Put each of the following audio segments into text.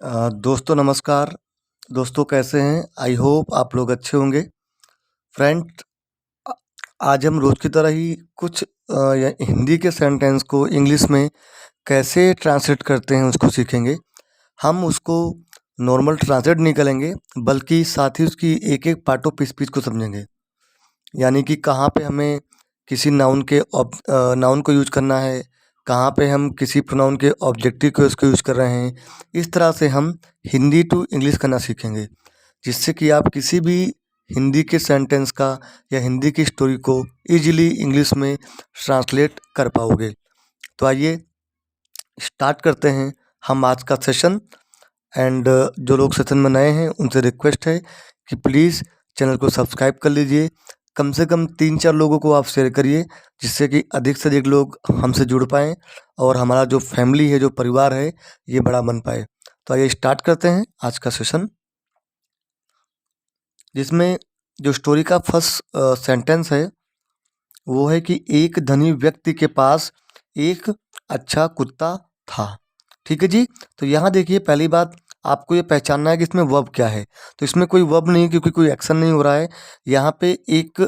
दोस्तों नमस्कार। दोस्तों कैसे हैं? आई होप आप लोग अच्छे होंगे। फ्रेंड, अ, आज हम रोज़ की तरह ही कुछ या हिंदी के सेंटेंस को इंग्लिश में कैसे ट्रांसलेट करते हैं उसको सीखेंगे। हम उसको नॉर्मल ट्रांसलेट नहीं करेंगे, बल्कि साथ ही उसकी एक-एक पार्ट ऑफ स्पीच को समझेंगे। यानी कि कहाँ पे हमें किसी नाउन को यूज़ करना है, कहाँ पे हम किसी प्रोनाउन के ऑब्जेक्टिव को उसको यूज़ कर रहे हैं। इस तरह से हम हिंदी टू इंग्लिश करना सीखेंगे, जिससे कि आप किसी भी हिंदी के सेंटेंस का या हिंदी की स्टोरी को ईज़िली इंग्लिश में ट्रांसलेट कर पाओगे। तो आइए स्टार्ट करते हैं हम आज का सेशन। एंड जो लोग सेशन में नए हैं उनसे रिक्वेस्ट है कि प्लीज़ चैनल को सब्सक्राइब कर लीजिए। कम से कम 3-4 लोगों को आप शेयर करिए, जिससे कि अधिक से अधिक लोग हमसे जुड़ पाएँ और हमारा जो फैमिली है, जो परिवार है, ये बड़ा बन पाए। तो आइए स्टार्ट करते हैं आज का सेशन, जिसमें जो स्टोरी का फर्स्ट सेंटेंस है वो है कि एक धनी व्यक्ति के पास एक अच्छा कुत्ता था। ठीक है जी? तो यहाँ देखिए, पहली बात आपको ये पहचानना है कि इसमें वर्ब क्या है। तो इसमें कोई वर्ब नहीं, क्योंकि कोई एक्शन नहीं हो रहा है। यहाँ पे एक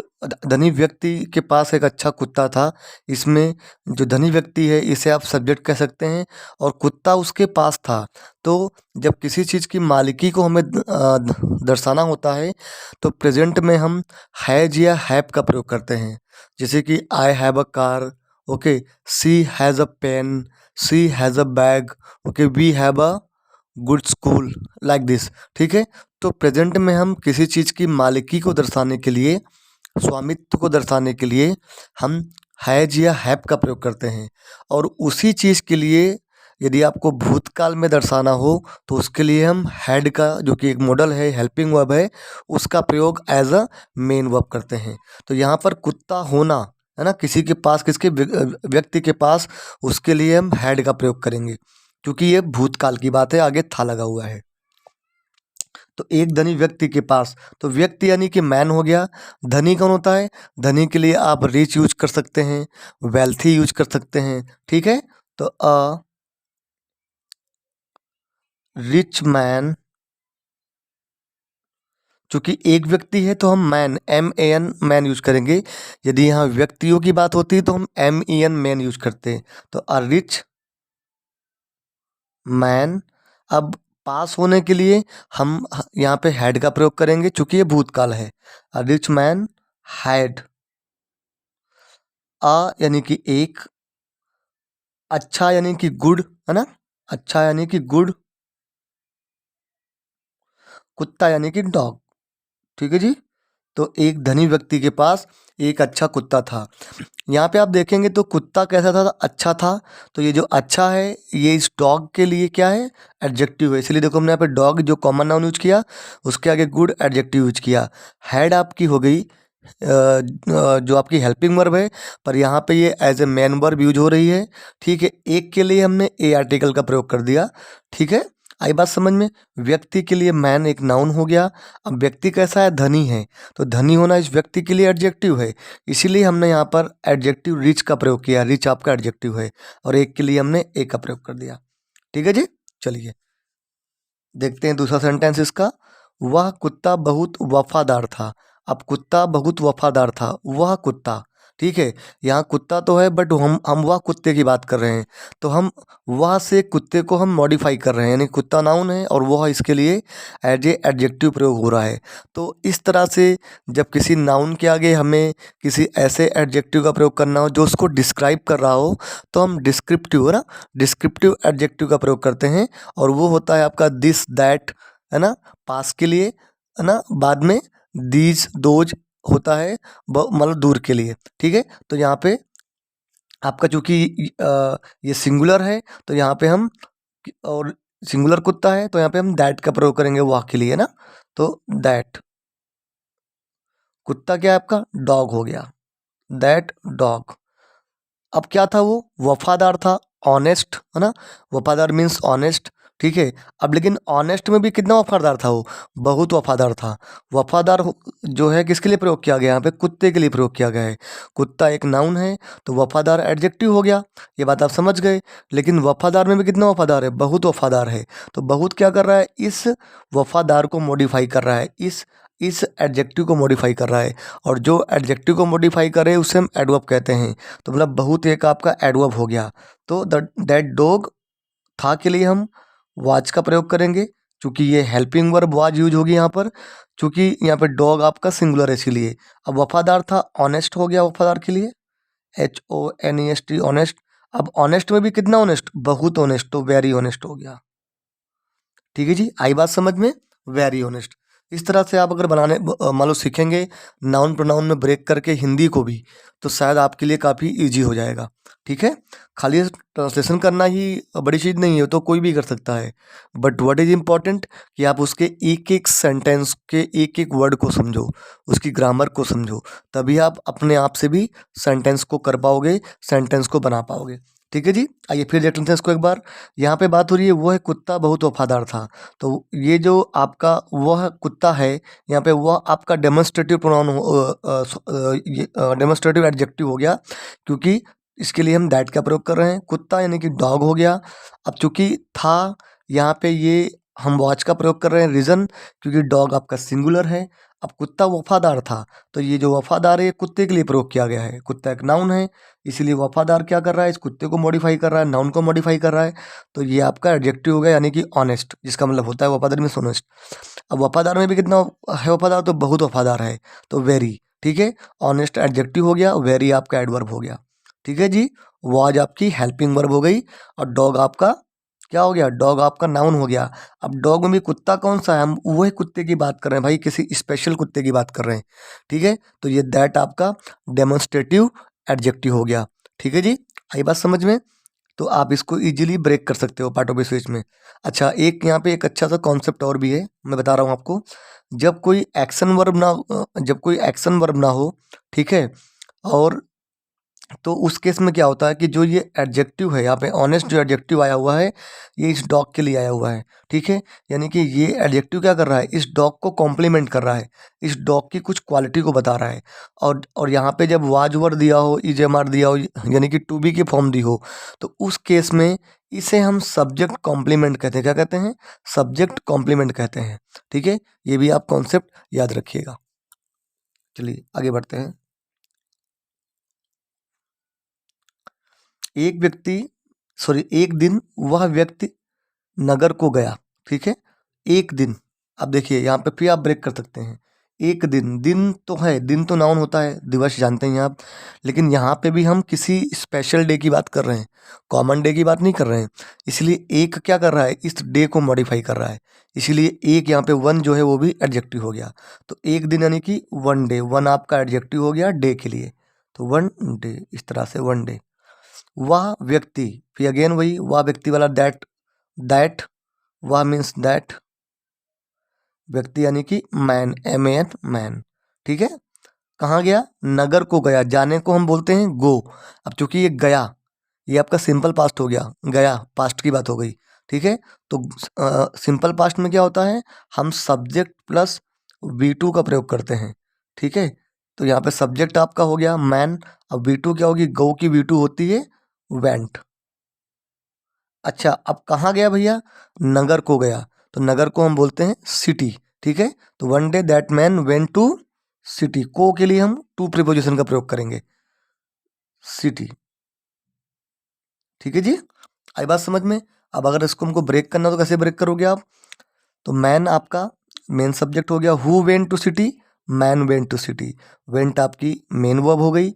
धनी व्यक्ति के पास एक अच्छा कुत्ता था। इसमें जो धनी व्यक्ति है इसे आप सब्जेक्ट कह सकते हैं और कुत्ता उसके पास था। तो जब किसी चीज़ की मालिकी को हमें दर्शाना होता है तो प्रेज़ेंट में हम हैज़ या हैव का प्रयोग करते हैं। जैसे कि I have a car, okay, she has a pen, she has a bag, okay, we have a good school, like this. ठीक है? तो प्रेजेंट में हम किसी चीज़ की मालिकी को दर्शाने के लिए, स्वामित्व को दर्शाने के लिए हम हैज या हैव का प्रयोग करते हैं। और उसी चीज़ के लिए यदि आपको भूतकाल में दर्शाना हो तो उसके लिए हम हैड का, जो कि एक मॉडल है, हेल्पिंग वर्ब है, उसका प्रयोग एज अ मेन वर्ब करते हैं। तो यहाँ पर कुत्ता होना है ना, किसी के पास, किसके व्यक्ति के पास, उसके लिए हम हैड का प्रयोग करेंगे, क्योंकि ये भूतकाल की बात है, आगे था लगा हुआ है। तो एक धनी व्यक्ति के पास, तो व्यक्ति यानी कि मैन हो गया। धनी कौन होता है? धनी के लिए आप रिच यूज कर सकते हैं, वेल्थी यूज कर सकते हैं। ठीक है? तो अ रिच मैन, चूंकि एक व्यक्ति है तो हम मैन, MAN, मैन यूज करेंगे। यदि यहाँ व्यक्तियों की बात होती है तो हम MEN, मैन यूज करते हैं। तो अ रिच मैन। अब पास होने के लिए हम यहाँ पे हैड का प्रयोग करेंगे, चूंकि ये भूतकाल है। अ रिच मैन हैड, यानी कि एक, अच्छा यानी कि गुड, है ना, अच्छा यानी कि गुड, कुत्ता यानी कि डॉग। ठीक है जी? तो एक धनी व्यक्ति के पास एक अच्छा कुत्ता था। यहाँ पे आप देखेंगे तो कुत्ता कैसा था? अच्छा था। तो ये जो अच्छा है, ये इस डॉग के लिए क्या है? एडजेक्टिव है। इसलिए देखो, हमने यहाँ पे डॉग जो कॉमन नाउन यूज किया, उसके आगे गुड एडजेक्टिव यूज किया। हैड आपकी हो गई जो आपकी हेल्पिंग वर्ब है, पर यहाँ पे ये as a main verb use हो रही है। ठीक है? एक के लिए हमने ए आर्टिकल का प्रयोग कर दिया। ठीक है? आई बात समझ में? व्यक्ति के लिए मैन एक नाउन हो गया। अब व्यक्ति कैसा है? धनी है। तो धनी होना इस व्यक्ति के लिए एडजेक्टिव है, इसीलिए हमने यहाँ पर एडजेक्टिव रिच का प्रयोग किया। रिच आपका एडजेक्टिव है और एक के लिए हमने ए का प्रयोग कर दिया। ठीक है जी? चलिए देखते हैं दूसरा सेंटेंस इसका। वह कुत्ता बहुत वफादार था। अब कुत्ता बहुत वफादार था, वह कुत्ता। ठीक है? यहाँ कुत्ता तो है, बट हम वह कुत्ते की बात कर रहे हैं। तो हम वह से कुत्ते को हम मॉडिफाई कर रहे हैं, यानी कुत्ता नाउन है और वह इसके लिए एज ए एडजेक्टिव प्रयोग हो रहा है। तो इस तरह से जब किसी नाउन के आगे हमें किसी ऐसे एडजेक्टिव का प्रयोग करना हो जो उसको डिस्क्राइब कर रहा हो, तो हम डिस्क्रिप्टिव, है ना, डिस्क्रिप्टिव एडजेक्टिव का प्रयोग करते हैं। और वो होता है आपका दिस, दैट, है ना, पास के लिए, है ना, बाद में दीज, दोज होता है मतलब दूर के लिए। ठीक है? तो यहाँ पे आपका चूंकि ये सिंगुलर है, तो यहाँ पे हम, और सिंगुलर कुत्ता है तो यहाँ पे हम दैट का प्रयोग करेंगे वाह के लिए, ना। तो दैट कुत्ता क्या है आपका? डॉग हो गया। That dog. अब क्या था? वो वफादार था, ऑनेस्ट, है ना। वफादार मीन्स ऑनेस्ट। ठीक है। अब लेकिन ऑनेस्ट में भी कितना वफादार था वो, बहुत वफादार था। वफादार जो है किसके लिए प्रयोग किया गया यहाँ पे, कुत्ते के लिए प्रयोग किया गया है। कुत्ता एक नाउन है तो वफादार एडजेक्टिव हो गया, ये बात आप समझ गए। लेकिन वफादार में भी कितना वफादार है, बहुत वफादार है। तो बहुत क्या कर रहा है, इस वफादार को मॉडिफाई कर रहा है, इस एडजेक्टिव को मॉडिफाई कर रहा है। और जो एडजेक्टिव को मॉडिफाई करे उसे हम एडवर्ब कहते हैं। तो मतलब बहुत एक आपका एडवर्ब हो गया। तो दैट डॉग था के लिए हम वाज का प्रयोग करेंगे, क्योंकि ये हेल्पिंग वर्ब वाज यूज होगी यहाँ पर, क्योंकि यहाँ पे डॉग आपका सिंगुलर है इसीलिए। अब वफादार था, ऑनेस्ट हो गया वफादार के लिए, HONEST ऑनेस्ट। अब ऑनेस्ट में भी कितना ऑनेस्ट, बहुत ऑनेस्ट, तो वेरी ऑनेस्ट हो गया। ठीक है जी, आई बात समझ में, वेरी ऑनेस्ट। इस तरह से आप अगर बनाने मान लो सीखेंगे नाउन प्रोनाउन में ब्रेक करके हिंदी को भी, तो शायद आपके लिए काफ़ी इजी हो जाएगा। ठीक है, खाली ट्रांसलेशन करना ही बड़ी चीज़ नहीं है, तो कोई भी कर सकता है। बट व्हाट इज़ इम्पॉर्टेंट कि आप उसके एक एक सेंटेंस के एक एक वर्ड को समझो, उसकी ग्रामर को समझो, तभी आप अपने आप से भी सेंटेंस को कर पाओगे, सेंटेंस को बना पाओगे। ठीक है जी, आइए फिर देख लेते हैं इसको एक बार। यहाँ पे बात हो रही है वो है कुत्ता बहुत वफादार था। तो ये जो आपका वह कुत्ता है, यहाँ पे वह आपका डेमोन्स्ट्रेटिव प्रोनाउन ये डेमोन्स्ट्रेटिव एडजेक्टिव हो गया, क्योंकि इसके लिए हम दैट का प्रयोग कर रहे हैं। कुत्ता यानी कि डॉग हो गया। अब चूंकि था, यहाँ पे ये हम वॉच का प्रयोग कर रहे हैं, रीज़न क्योंकि डॉग आपका सिंगुलर है। अब कुत्ता वफादार था, तो ये जो वफादार है ये कुत्ते के लिए प्रयोग किया गया है। कुत्ता एक नाउन है, इसीलिए वफादार क्या कर रहा है, इस कुत्ते को मॉडिफाई कर रहा है, नाउन को मॉडिफाई कर रहा है। तो ये आपका एडजेक्टिव हो गया, यानी कि ऑनेस्ट, जिसका मतलब होता है वफादार में ऑनेस्ट। अब वफादार में भी कितना है वफादार, तो बहुत वफादार है, तो वेरी। ठीक है, ऑनेस्ट एडजेक्टिव हो गया, वेरी आपका एडवर्ब हो गया। ठीक है जी, वाज आपकी हेल्पिंग वर्ब हो गई, और डॉग आपका क्या हो गया, डॉग आपका नाउन हो गया। अब डॉग में भी कुत्ता कौन सा है, हम वही कुत्ते की बात कर रहे हैं भाई, किसी स्पेशल कुत्ते की बात कर रहे हैं। ठीक है, तो ये दैट आपका डेमोन्स्ट्रेटिव एडजेक्टिव हो गया। ठीक है जी, आई बात समझ में। तो आप इसको इजीली ब्रेक कर सकते हो पार्ट ऑफ स्पीच में। अच्छा, एक यहाँ पे एक अच्छा सा कॉन्सेप्ट और भी है, मैं बता रहा हूँ आपको। जब कोई एक्शन वर्ब ना जब कोई एक्शन वर्ब ना हो, ठीक है, और तो उस केस में क्या होता है कि जो ये एडजेक्टिव है यहाँ पे, ऑनेस्ट जो एडजेक्टिव आया हुआ है, ये इस डॉग के लिए आया हुआ है। ठीक है, यानी कि ये एडजेक्टिव क्या कर रहा है, इस डॉग को कॉम्प्लीमेंट कर रहा है, इस डॉग की कुछ क्वालिटी को बता रहा है। और यहाँ पे जब वाज वर्ड दिया हो, EJMR दिया हो, यानी कि टू बी की फॉर्म दी हो, तो उस केस में इसे हम सब्जेक्ट कॉम्प्लीमेंट कहते हैं। क्या कहते हैं, सब्जेक्ट कॉम्प्लीमेंट कहते हैं। ठीक है, ये भी आप कॉन्सेप्ट याद रखिएगा। चलिए आगे बढ़ते हैं। एक व्यक्ति एक दिन वह व्यक्ति नगर को गया। ठीक है, एक दिन। अब देखिए यहाँ पे फिर आप ब्रेक कर सकते हैं। एक दिन, दिन तो है, दिन तो नाउन होता है, दिवस जानते हैं आप। लेकिन यहाँ पे भी हम किसी स्पेशल डे की बात कर रहे हैं, कॉमन डे की बात नहीं कर रहे हैं। इसलिए एक क्या कर रहा है, इस डे को मॉडिफाई कर रहा है। इसीलिए एक यहाँ पे वन जो है वो भी एडजेक्टिव हो गया। तो एक दिन यानी कि वन डे, वन आपका एडजेक्टिव हो गया डे के लिए। तो वन डे, इस तरह से वन डे। वह व्यक्ति, फिर अगेन वही वह व्यक्ति वाला दैट, दैट वह मीन्स दैट, व्यक्ति यानी कि मैन, MAN मैन। ठीक है, कहाँ गया, नगर को गया, जाने को हम बोलते हैं गो। अब चूंकि ये गया, ये आपका सिंपल पास्ट हो गया, गया पास्ट की बात हो गई। ठीक है, तो सिंपल पास्ट में क्या होता है, हम सब्जेक्ट प्लस V2 का प्रयोग करते हैं। ठीक है, तो यहाँ पे सब्जेक्ट आपका हो गया मैन, अब V2 क्या होगी, गो की V2 होती है वेंट। अच्छा, अब कहाँ गया भैया, नगर को गया, तो नगर को हम बोलते हैं सिटी। ठीक है, तो one day that man went to city, को के लिए हम टू प्रीपोजिशन का प्रयोग करेंगे, सिटी। ठीक है जी, आई बात समझ में। अब अगर इसको हमको ब्रेक करना तो कैसे ब्रेक करोगे आप, तो मैन आपका मेन सब्जेक्ट हो गया, who went to city, man went to city. Went आपकी मेन वर्ब हो गई,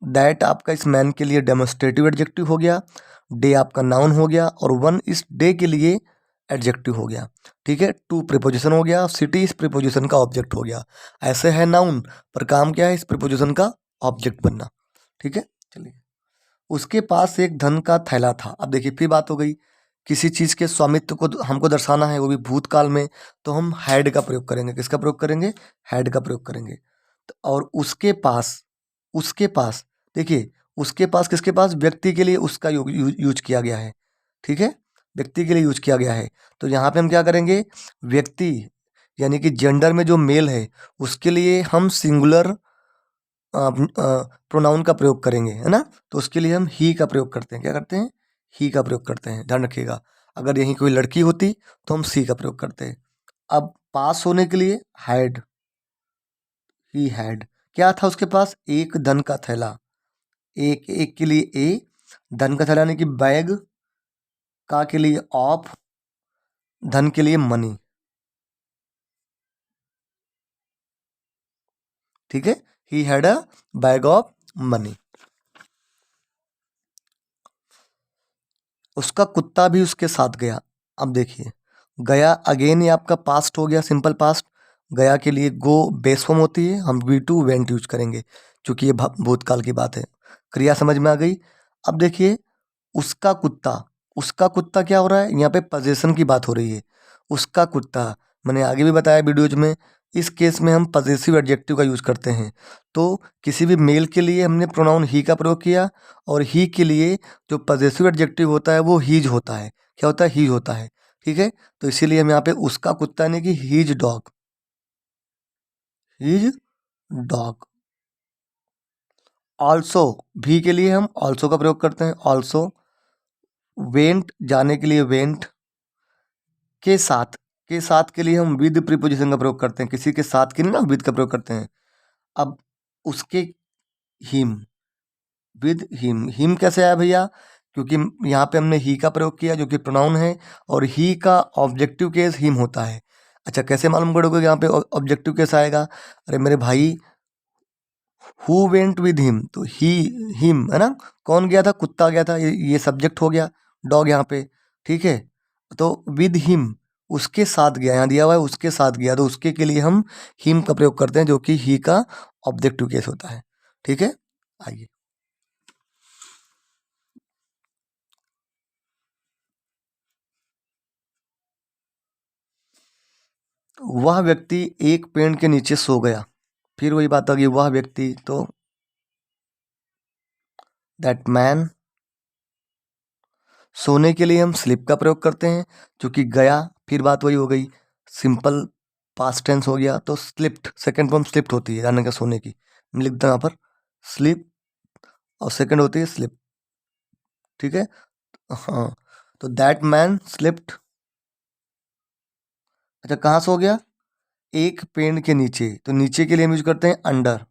दैट आपका इस मैन के लिए डेमोन्स्ट्रेटिव एडजेक्टिव हो गया, डे आपका नाउन हो गया, और वन इस डे के लिए एडजेक्टिव हो गया। ठीक है, टू प्रीपोजिशन हो गया, सिटी इस प्रीपोजिशन का ऑब्जेक्ट हो गया। ऐसे है नाउन, पर काम क्या है, इस प्रीपोजिशन का ऑब्जेक्ट बनना। ठीक है, चलिए। उसके पास एक धन का थैला था। अब देखिए फिर बात हो गई, किसी चीज़ के स्वामित्व को हमको दर्शाना है, वो भी भूतकाल में, तो हम हैड का प्रयोग करेंगे। किसका प्रयोग करेंगे, हैड का प्रयोग करेंगे। तो और उसके पास देखिए, उसके पास किसके पास, व्यक्ति के लिए उसका यूज किया गया है। ठीक है, व्यक्ति के लिए यूज किया गया है। तो यहाँ पे हम क्या करेंगे, व्यक्ति यानी कि जेंडर में जो मेल है उसके लिए हम सिंगुलर प्रोनाउन का प्रयोग करेंगे, है ना। तो उसके लिए हम ही का प्रयोग करते हैं। क्या करते हैं, ही का प्रयोग करते हैं, ध्यान रखिएगा। अगर यहीं कोई लड़की होती तो हम सी का प्रयोग करते हैं। अब पास होने के लिए हैड, ही हैड, क्या था उसके पास, एक धन का थैला। एक एक के लिए ए, धन का थैला यानी कि बैग, का के लिए ऑफ, धन के लिए मनी। ठीक है, he had a bag of money. उसका कुत्ता भी उसके साथ गया। अब देखिए, गया अगेन ये आपका पास्ट हो गया, सिंपल पास्ट। गया के लिए गो बेस फॉर्म होती है, हम वी टू वेंट यूज करेंगे क्योंकि ये भूतकाल की बात है। क्रिया समझ में आ गई। अब देखिए, उसका कुत्ता, उसका कुत्ता क्या हो रहा है, यहाँ पे पजेशन की बात हो रही है। उसका कुत्ता, मैंने आगे भी बताया वीडियोज में, इस केस में हम पजेसिव एडजेक्टिव का यूज करते हैं। तो किसी भी मेल के लिए हमने प्रोनाउन ही का प्रयोग किया, और ही के लिए जो पजेसिव एडजेक्टिव होता है वो हीज होता है। क्या होता है, हीज होता है। ठीक है, तो इसीलिए हम यहाँ पे उसका कुत्ता यानी कि his dog, his dog. Also, भी के लिए हम ऑल्सो का प्रयोग करते हैं, ऑल्सो। वेंट, जाने के लिए वेंट। के साथ, के साथ के लिए हम विद प्रीपोजिशन का प्रयोग करते हैं, किसी के साथ के लिए ना विद का प्रयोग करते हैं। अब उसके, हिम, विद हिम कैसे आया भैया, क्योंकि यहाँ पे हमने ही का प्रयोग किया जो कि प्रोनाउन है, और ही का ऑब्जेक्टिव केस हिम होता है। अच्छा, कैसे मालूम करोगे यहाँ पे ऑब्जेक्टिव केस आएगा, अरे मेरे भाई, हु वेंट विद हिम, तो ही, हिम है ना, कौन गया था, कुत्ता गया था, ये सब्जेक्ट हो गया, डॉग यहाँ पे। ठीक है, तो विद हिम, उसके साथ गया, यहाँ दिया हुआ है उसके साथ गया, तो उसके के लिए हम हिम का प्रयोग करते हैं जो कि ही का ऑब्जेक्टिव केस होता है। ठीक है, आइए। वह व्यक्ति एक पेड़ के नीचे सो गया। फिर वही बात आ गई, वह व्यक्ति, तो दैट मैन। सोने के लिए हम स्लिप का प्रयोग करते हैं, क्योंकि गया, फिर बात वही हो गई, सिंपल पास्ट टेंस हो गया, तो स्लिप्ड, सेकंड फॉर्म स्लिप्ड होती है जाने का सोने की, मैं लिखता हूँ यहाँ पर स्लिप, और सेकंड होती है स्लिप। ठीक है, हाँ, तो दैट मैन स्लिप्ड। अच्छा, कहाँ सो गया, एक पेड़ के नीचे, तो नीचे के लिए हम यूज करते हैं अंडर।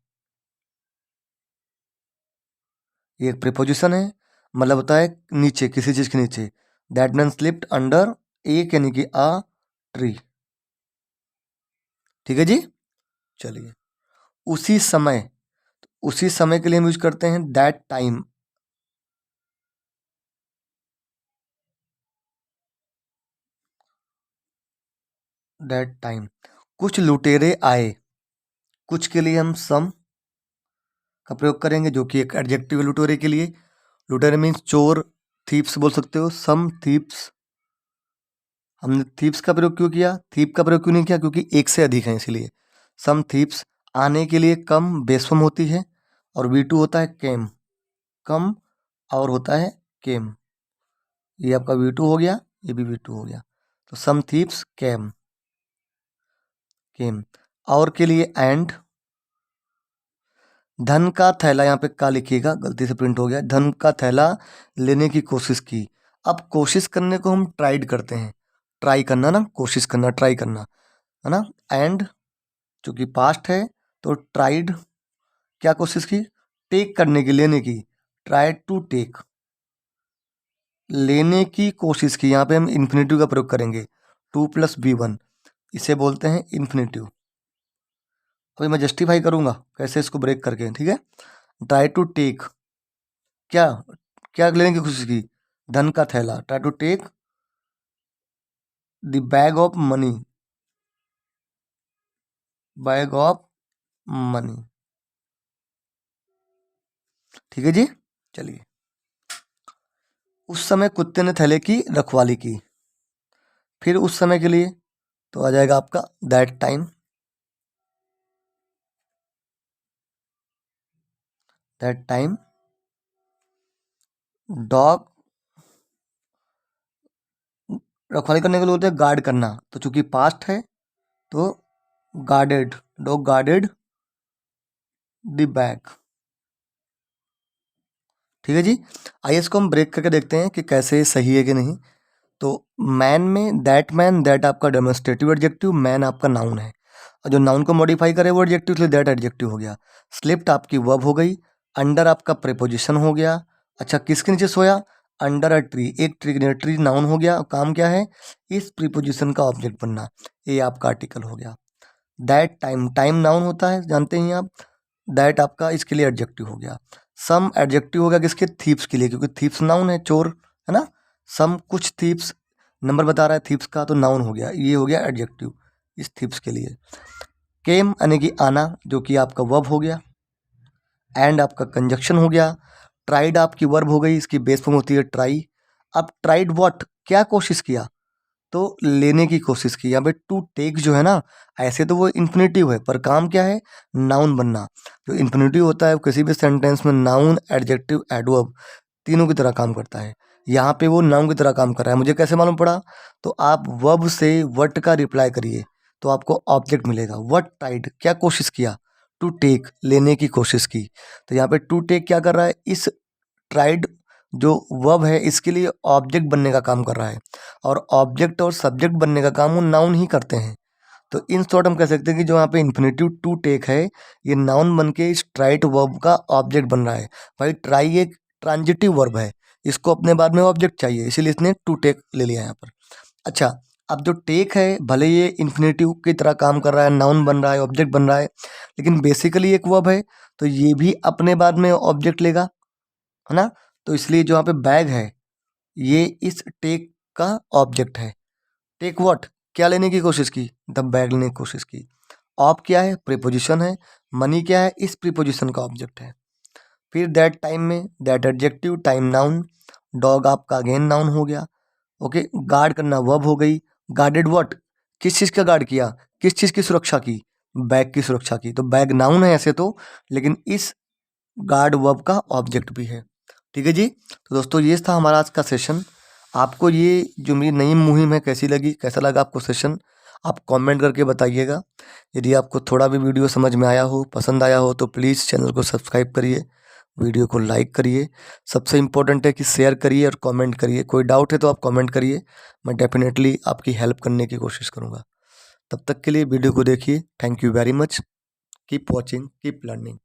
ये एक प्रीपोजिशन है, मतलब होता है नीचे, किसी चीज के नीचे। दैट मैन स्लिप्ड अंडर, एक यानी कि अ ट्री। ठीक है जी, चलिए। उसी समय, उसी समय के लिए हम यूज करते हैं दैट टाइम। That time. कुछ लुटेरे आए, कुछ के लिए हम सम का प्रयोग करेंगे जो कि एक एडजेक्टिव है लुटेरे के लिए। लुटेरे मीन्स चोर, थीप्स बोल सकते हो, सम थीप्स। हमने थीप्स का प्रयोग क्यों किया, थीप का प्रयोग क्यों नहीं किया, क्योंकि एक से अधिक है इसलिए। सम थीप्स। आने के लिए कम बेस फॉर्म होती है, और वी टू होता है केम, कम, और होता है केम। ये आपका वी टू हो गया, ये भी वी टू हो गया। तो सम थीप्स केम, केम। और के लिए एंड। धन का थैला, यहाँ पे का लिखिएगा, गलती से प्रिंट हो गया, धन का थैला लेने की कोशिश की। अब कोशिश करने को हम ट्राइड करते हैं, ट्राई करना ना, कोशिश करना, ट्राई करना, है ना। एंड चूंकि पास्ट है, तो ट्राइड, क्या कोशिश की, टेक करने की, लेने की, ट्राइड टू टेक, लेने की कोशिश की। यहाँ पे हम इन्फिनेटिव का प्रयोग करेंगे, टू प्लस बी वन, इसे बोलते हैं इन्फिनेटिव। अभी मैं जस्टिफाई करूंगा कैसे इसको ब्रेक करके, ठीक है। ट्राई टू टेक, क्या, क्या लेने की कोशिश की, धन का थैला, try to take the bag of money, bag of money. ठीक है जी, चलिए। उस समय कुत्ते ने थैले की रखवाली की। फिर उस समय के लिए तो आ जाएगा आपका that time, that time dog रखवाली करने के लिए बोलते हैं गार्ड करना, तो चूंकि पास्ट है तो guarded, dog guarded the bag. ठीक है जी। आइए इसको हम ब्रेक करके देखते हैं कि कैसे ये सही है कि नहीं। तो मैन में दैट आपका डेमोन्स्ट्रेटिव एडजेक्टिव, मैन आपका नाउन है, और जो नाउन को मॉडिफाई करे वो एडजेक्टिव, इसलिए दैट एडजेक्टिव हो गया। स्लिप्ड आपकी वर्ब हो गई, अंडर आपका प्रीपोजिशन हो गया। अच्छा, किसके नीचे सोया? अंडर अ ट्री, एक ट्री के नीचे, ट्री नाउन हो गया, काम क्या है? इस प्रीपोजिशन का ऑब्जेक्ट बनना, ये आपका आर्टिकल हो गया। दैट टाइम, टाइम नाउन होता है जानते ही आप, दैट आपका इसके लिए एडजेक्टिव हो गया। सम एडजेक्टिव हो गया किसके? थीप्स के लिए, क्योंकि थीप्स नाउन है, चोर है ना। सम कुछ थीप्स, नंबर बता रहा है थीप्स का, तो नाउन हो गया, ये हो गया एडजेक्टिव इस थीप्स के लिए। केम यानी कि आना, जो कि आपका वर्ब हो गया। एंड आपका कंजक्शन हो गया। ट्राइड आपकी वर्ब हो गई, इसकी बेस फॉर्म होती है ट्राई। अब ट्राइड व्हाट, क्या कोशिश किया? तो लेने की कोशिश की। यहाँ पे टू टेक जो है ना, ऐसे तो वो इन्फिनेटिव है, पर काम क्या है? नाउन बनना। जो इन्फिनेटिव होता है वो किसी भी सेंटेंस में नाउन, एडजेक्टिव, एडवर्ब तीनों की तरह काम करता है। यहाँ पे वो नाउन की तरह काम कर रहा है। मुझे कैसे मालूम पड़ा? तो आप वर्ब से वट का रिप्लाई करिए तो आपको ऑब्जेक्ट मिलेगा। वट ट्राइड, क्या कोशिश किया? टू टेक, लेने की कोशिश की। तो यहाँ पे टू टेक क्या कर रहा है? इस ट्राइड जो वर्ब है इसके लिए ऑब्जेक्ट बनने का काम कर रहा है, और ऑब्जेक्ट और सब्जेक्ट बनने का काम वो नाउन ही करते हैं। तो इन शॉर्ट हम कह सकते हैं कि जो यहाँ पे इन्फिनेटिव टू टेक है, ये नाउन बन के इस ट्राइट वर्ब का ऑब्जेक्ट बन रहा है। भाई ट्राई एक ट्रांजिटिव वर्ब है, इसको अपने बाद में ऑब्जेक्ट चाहिए, इसीलिए इसने टू टेक ले लिया यहाँ पर। अच्छा, अब जो टेक है भले ये इन्फिनेटिव की तरह काम कर रहा है, नाउन बन रहा है, ऑब्जेक्ट बन रहा है, लेकिन बेसिकली एक वर्ब है, तो ये भी अपने बाद में ऑब्जेक्ट लेगा, है ना। तो इसलिए जो यहाँ पे बैग है ये इस टेक का ऑब्जेक्ट है। टेक व्हाट, क्या लेने की कोशिश की? द बैग लेने की कोशिश की। ऑफ क्या है? प्रीपोजिशन है। मनी क्या है? इस प्रीपोजिशन का ऑब्जेक्ट है। फिर दैट टाइम में that adjective, time noun, dog आपका अगेन नाउन हो गया। ओके, गार्ड करना वर्ब हो गई। गार्डेड व्हाट, किस चीज़ का गार्ड किया? किस चीज़ की सुरक्षा की? बैग की सुरक्षा की। तो बैग नाउन है ऐसे तो, लेकिन इस गार्ड वर्ब का ऑब्जेक्ट भी है। ठीक है जी। तो दोस्तों ये था हमारा आज का सेशन। आपको ये जो मेरी नई मुहिम है कैसी लगी, कैसा लगा आपको सेशन, आप कमेंट करके बताइएगा। यदि आपको थोड़ा भी वीडियो समझ में आया हो, पसंद आया हो, तो प्लीज़ चैनल को सब्सक्राइब करिए, वीडियो को लाइक करिए। सबसे इम्पोर्टेंट है कि शेयर करिए और कमेंट करिए। कोई डाउट है तो आप कमेंट करिए, मैं डेफिनेटली आपकी हेल्प करने की कोशिश करूँगा। तब तक के लिए वीडियो को देखिए। Thank you very much. Keep watching, keep learning.